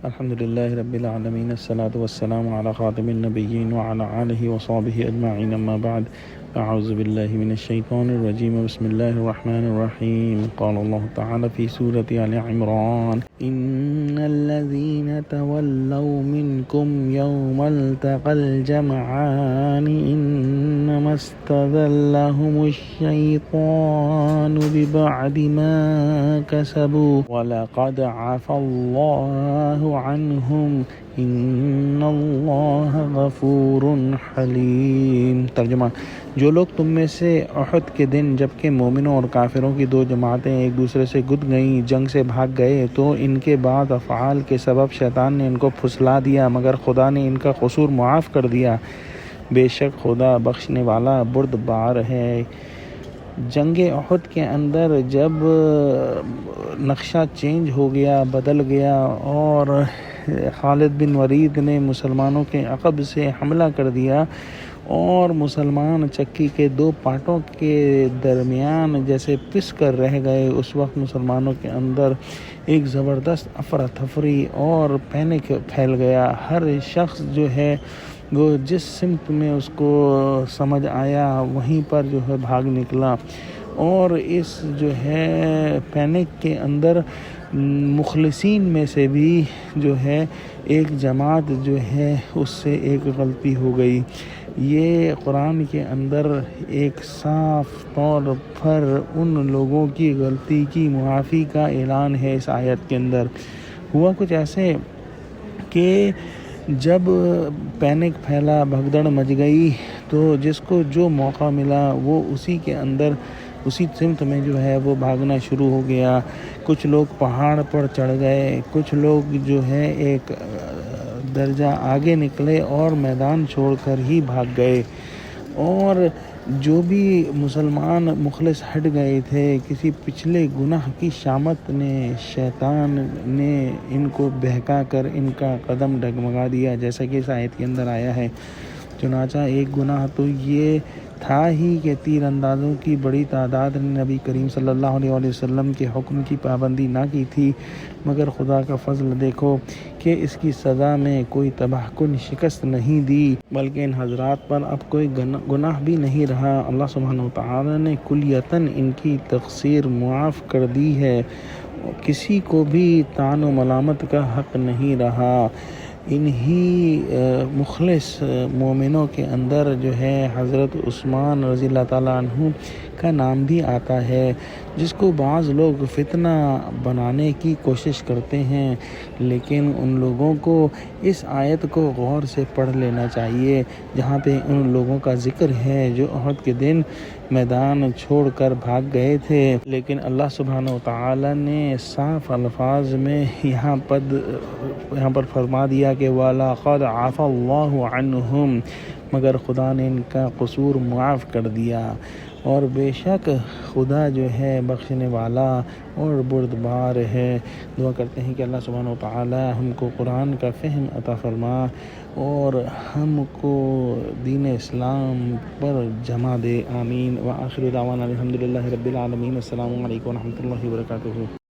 الحمد لله رب العالمين، الصلاة والسلام على خاتم النبيين وعلى آله وصحبه أجمعين، أما بعد. أعوذ بالله من الشيطان الرجيم، بسم الله الرحمن الرحيم. قال الله تعالى في سورة آل عمران: إن الذين تولوا منكم يوم التقى الجمعان إنما استزلهم الشيطان ببعد ما كسبوا ولقد عفى الله عنهم ان اللہ غفور حلیم۔ ترجمہ: جو لوگ تم میں سے احد کے دن جبکہ مومنوں اور کافروں کی دو جماعتیں ایک دوسرے سے گد گئیں جنگ سے بھاگ گئے تو ان کے بعد افعال کے سبب شیطان نے ان کو پھسلا دیا، مگر خدا نے ان کا قصور معاف کر دیا۔ بے شک خدا بخشنے والا بردبار ہے۔ جنگ احد کے اندر جب نقشہ چینج ہو گیا، بدل گیا اور خالد بن ولید نے مسلمانوں کے عقب سے حملہ کر دیا اور مسلمان چکی کے دو پارٹوں کے درمیان جیسے پس کر رہ گئے، اس وقت مسلمانوں کے اندر ایک زبردست افراتفری اور پینک پھیل گیا۔ ہر شخص جو ہے وہ جس سمت میں اس کو سمجھ آیا وہیں پر جو ہے بھاگ نکلا، اور اس جو ہے پینک کے اندر مخلصین میں سے بھی جو ہے ایک جماعت جو ہے اس سے ایک غلطی ہو گئی۔ یہ قرآن کے اندر ایک صاف طور پر ان لوگوں کی غلطی کی معافی کا اعلان ہے۔ اس آیت کے اندر ہوا کچھ ایسے کہ جب پینک پھیلا، بھگدڑ مچ گئی، تو جس کو جو موقع ملا وہ اسی کے اندر اسی سمت میں جو ہے وہ بھاگنا شروع ہو گیا۔ کچھ لوگ پہاڑ پر چڑھ گئے، کچھ لوگ جو ہے ایک درجہ آگے نکلے اور میدان چھوڑ کر ہی بھاگ گئے، اور جو بھی مسلمان مخلص ہٹ گئے تھے کسی پچھلے گناہ کی شامت نے، شیطان نے ان کو بہکا کر ان کا قدم ڈگمگا دیا، جیسا کہ اس آیت کے اندر آیا ہے۔ چنانچہ ایک گناہ تو یہ تھا ہی کہ تیر اندازوں کی بڑی تعداد نے نبی کریم صلی اللہ علیہ وسلم کے حکم کی پابندی نہ کی تھی، مگر خدا کا فضل دیکھو کہ اس کی سزا میں کوئی تباہ کن شکست نہیں دی، بلکہ ان حضرات پر اب کوئی گناہ بھی نہیں رہا۔ اللہ سبحانہ وتعالی نے کلیتاً ان کی تقصیر معاف کر دی ہے، کسی کو بھی طعن و ملامت کا حق نہیں رہا۔ انہی مخلص مومنوں کے اندر جو ہے حضرت عثمان رضی اللہ تعالیٰ عنہ کا نام بھی آتا ہے، جس کو بعض لوگ فتنہ بنانے کی کوشش کرتے ہیں، لیکن ان لوگوں کو اس آیت کو غور سے پڑھ لینا چاہیے جہاں پہ ان لوگوں کا ذکر ہے جو احد کے دن میدان چھوڑ کر بھاگ گئے تھے، لیکن اللہ سبحانہ وتعالی نے صاف الفاظ میں یہاں پر فرما دیا کہ وَلَقَدْ عَفَى اللَّهُ عَنْهُمْ، مگر خدا نے ان کا قصور معاف کر دیا، اور بے شک خدا جو ہے بخشنے والا اور بردبار ہے۔ دعا کرتے ہیں کہ اللہ سبحانہ وتعالی ہم کو قرآن کا فہم عطا فرما اور ہم کو دین اسلام پر جمع دے، آمین۔ وآخر دعوانا الحمد للہ رب العالمین۔ السلام علیکم ورحمۃ اللہ وبرکاتہ۔